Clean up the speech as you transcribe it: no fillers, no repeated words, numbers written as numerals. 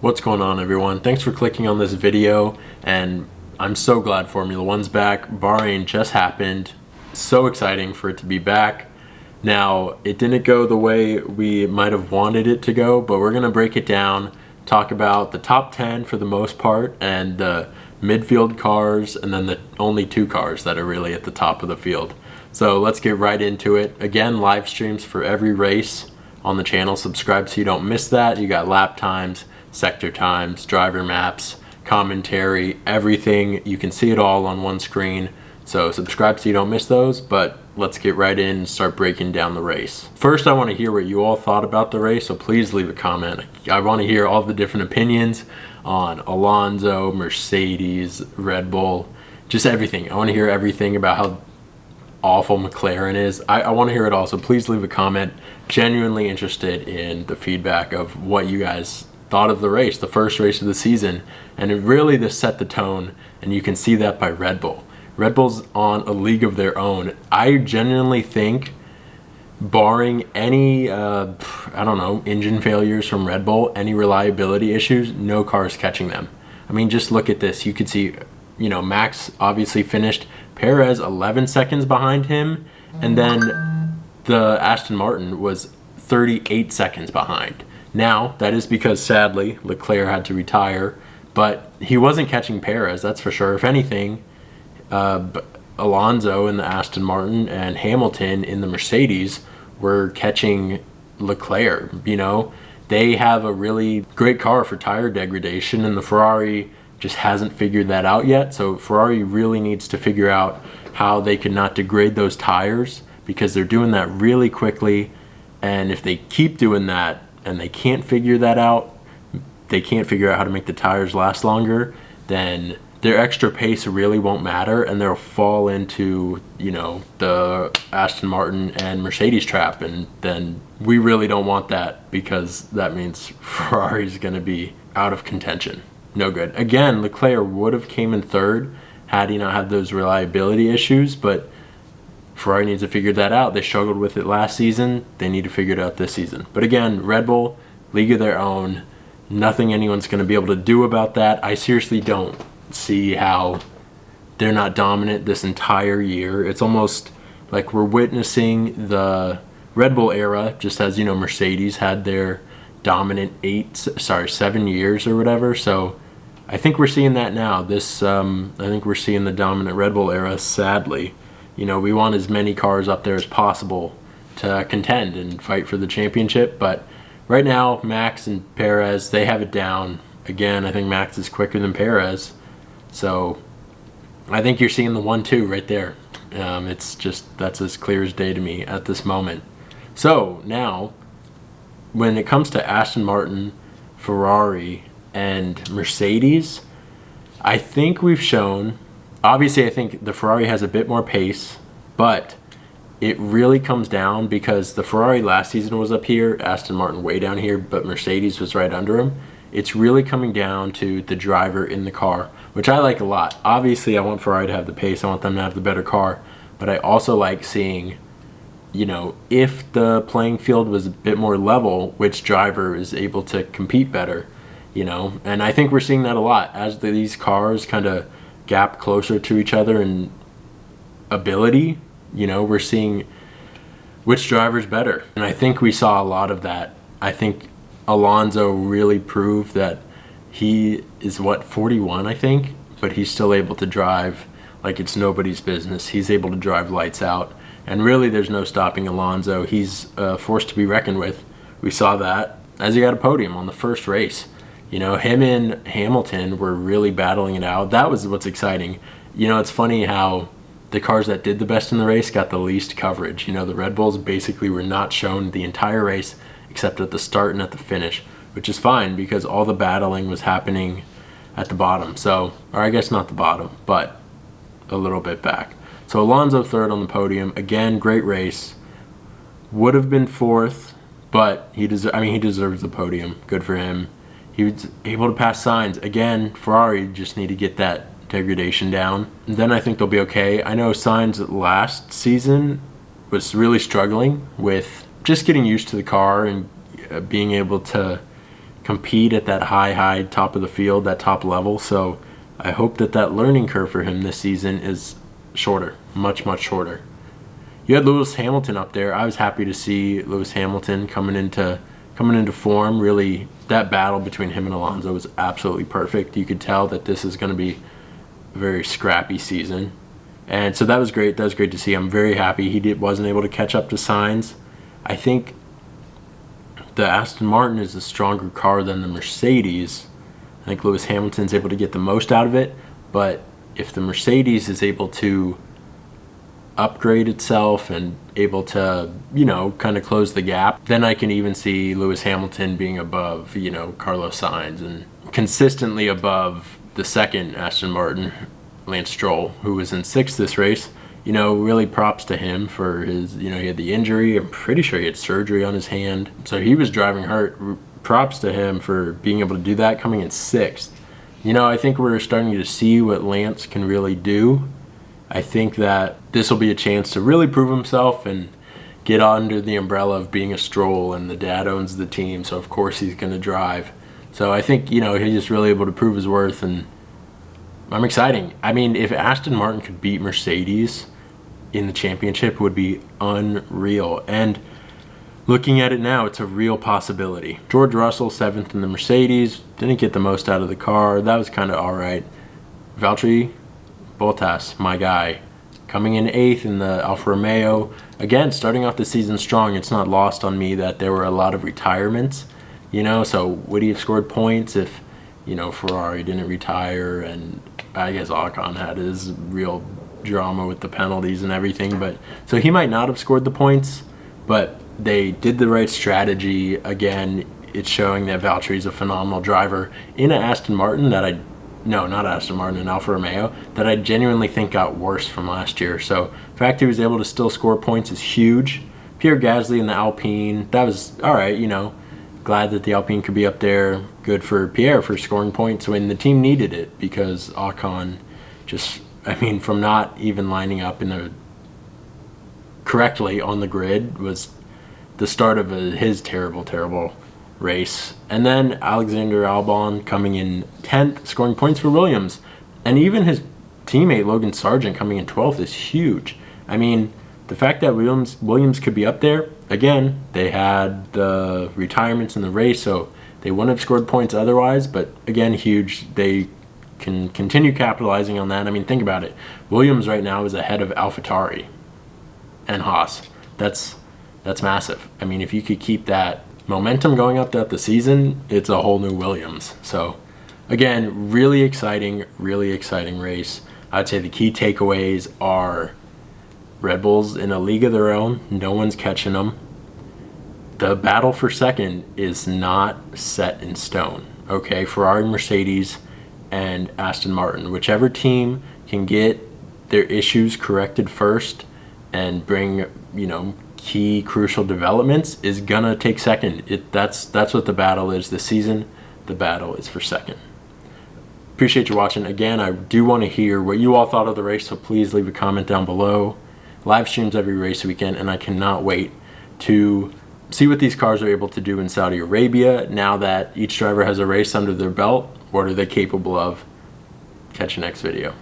What's going on, everyone? Thanks for clicking on this video, and I'm so glad Formula One's back. Bahrain just happened. So exciting for it to be back. Now, it didn't go the way we might have wanted it to go, but we're going to break it down, talk about the top 10 for the most part, and the midfield cars, and then the only two cars that are really at the top of the field. So let's get right into it. Again, live streams for every race on the channel. Subscribe so you don't miss that. You got lap times, sector times, driver maps, commentary, everything. You can see it all on one screen. So subscribe so you don't miss those, but let's get right in and start breaking down the race. First, I want to hear what you all thought about the race, so please leave a comment. I want to hear all the different opinions on Alonso, Mercedes, Red Bull, just everything. I want to hear everything about how awful McLaren is. I want to hear it all, so please leave a comment. Genuinely interested in the feedback of what you guys thought of the race, the first race of the season, and it really this set the tone, and you can see that by Red Bull. Red Bull's on a league of their own. I genuinely think, barring any, engine failures from Red Bull, any reliability issues, no car is catching them. I mean, just look at this. You could see, Max obviously finished. Perez 11 seconds behind him, and then the Aston Martin was 38 seconds behind. Now, that is because, sadly, Leclerc had to retire, but he wasn't catching Perez, that's for sure. If anything, Alonso in the Aston Martin and Hamilton in the Mercedes were catching Leclerc. They have a really great car for tire degradation, and the Ferrari just hasn't figured that out yet. So Ferrari really needs to figure out how they can not degrade those tires, because they're doing that really quickly, and if they keep doing that and they can't figure that out, they can't figure out how to make the tires last longer, then their extra pace really won't matter, and they'll fall into, the Aston Martin and Mercedes trap, and then we really don't want that, because that means Ferrari's going to be out of contention. No good. Again, Leclerc would have came in third had he not had those reliability issues, but Ferrari needs to figure that out. They struggled with it last season. They need to figure it out this season. But again, Red Bull, league of their own. Nothing anyone's going to be able to do about that. I seriously don't see how they're not dominant this entire year. It's almost like we're witnessing the Red Bull era, just as, Mercedes had their dominant 7 years or whatever. So I think we're seeing that now. I think we're seeing the dominant Red Bull era, sadly. We want as many cars up there as possible to contend and fight for the championship, but right now, Max and Perez, they have it down. Again, I think Max is quicker than Perez, so I think you're seeing the 1-2 right there. That's as clear as day to me at this moment. So now, when it comes to Aston Martin, Ferrari, and Mercedes, I think we've shown, obviously I think the Ferrari has a bit more pace, but it really comes down because the Ferrari last season was up here, Aston Martin way down here, but Mercedes was right under him. It's really coming down to the driver in the car, which I like a lot. Obviously, I want Ferrari to have the pace. I want them to have the better car, but I also like seeing, if the playing field was a bit more level, which driver is able to compete better, and I think we're seeing that a lot as these cars kind of gap closer to each other in ability. We're seeing which driver's better, and I think we saw a lot of that. I think Alonso really proved that he is 41, I think, but he's still able to drive like it's nobody's business. He's able to drive lights out, and really there's no stopping Alonso. He's a force to be reckoned with. We saw that as he got a podium on the first race. Him and Hamilton were really battling it out. That was what's exciting. It's funny how the cars that did the best in the race got the least coverage. The Red Bulls basically were not shown the entire race except at the start and at the finish, which is fine because all the battling was happening at the bottom. So, or I guess not the bottom, but a little bit back. So Alonso third on the podium. Again, great race. Would have been fourth, but he deserves the podium. Good for him. He was able to pass Sainz. Again, Ferrari just need to get that degradation down, and then I think they'll be okay. I know Sainz last season was really struggling with just getting used to the car and being able to compete at that high top of the field, that top level. So I hope that learning curve for him this season is shorter, much shorter. You had Lewis Hamilton up there. I was happy to see Lewis Hamilton coming into form. Really, that battle between him and Alonso was absolutely perfect. You could tell that this is going to be a very scrappy season. And so that was great. That was great to see. I'm very happy he wasn't able to catch up to Sainz. I think the Aston Martin is a stronger car than the Mercedes. I think Lewis Hamilton's able to get the most out of it. But if the Mercedes is able to upgrade itself and able to, kind of close the gap, then I can even see Lewis Hamilton being above, Carlos Sainz, and consistently above the second Aston Martin, Lance Stroll, who was in 6th this race. Really props to him for his, he had the injury. I'm pretty sure he had surgery on his hand. So he was driving hurt. Props to him for being able to do that, coming in 6th. I think we're starting to see what Lance can really do. I think that this will be a chance to really prove himself and get under the umbrella of being a Stroll, and the dad owns the team, so of course he's going to drive. So I think, he's just really able to prove his worth, and I'm excited. I mean, if Aston Martin could beat Mercedes in the championship, it would be unreal. And looking at it now, it's a real possibility. George Russell, 7th in the Mercedes, didn't get the most out of the car. That was kind of all right. Valtteri Bottas, my guy, coming in 8th in the Alfa Romeo. Again, starting off the season strong. It's not lost on me that there were a lot of retirements, so would he have scored points if, Ferrari didn't retire? And I guess Ocon had his real drama with the penalties and everything, but so he might not have scored the points, but they did the right strategy. Again, it's showing that Valtteri's a phenomenal driver in an Aston Martin an Alfa Romeo that I genuinely think got worse from last year. So the fact he was able to still score points is huge. Pierre Gasly in the Alpine, that was all right, glad that the Alpine could be up there. Good for Pierre for scoring points when the team needed it, because Ocon from not even lining up correctly on the grid was the start of his terrible race. And then Alexander Albon coming in 10th, scoring points for Williams. And even his teammate Logan Sargent coming in 12th is huge. I mean, the fact that Williams could be up there, again, they had the retirements in the race, so they wouldn't have scored points otherwise, but again, huge. They can continue capitalizing on that. I mean, think about it. Williams right now is ahead of AlphaTauri and Haas. That's massive. I mean, if you could keep that momentum going up throughout the season, it's a whole new Williams. So again, really exciting race. I'd say the key takeaways are Red Bull's in a league of their own. No one's catching them. The battle for second is not set in stone. Okay, Ferrari, Mercedes, and Aston Martin. Whichever team can get their issues corrected first and bring, key crucial developments is gonna take second. That's what the battle is this season. The battle is for second. Appreciate you watching. Again, I do want to hear what you all thought of the race, so please leave a comment down below. Live streams every race weekend, and I cannot wait to see what these cars are able to do in Saudi Arabia now that each driver has a race under their belt. What are they capable of? Catch you next video.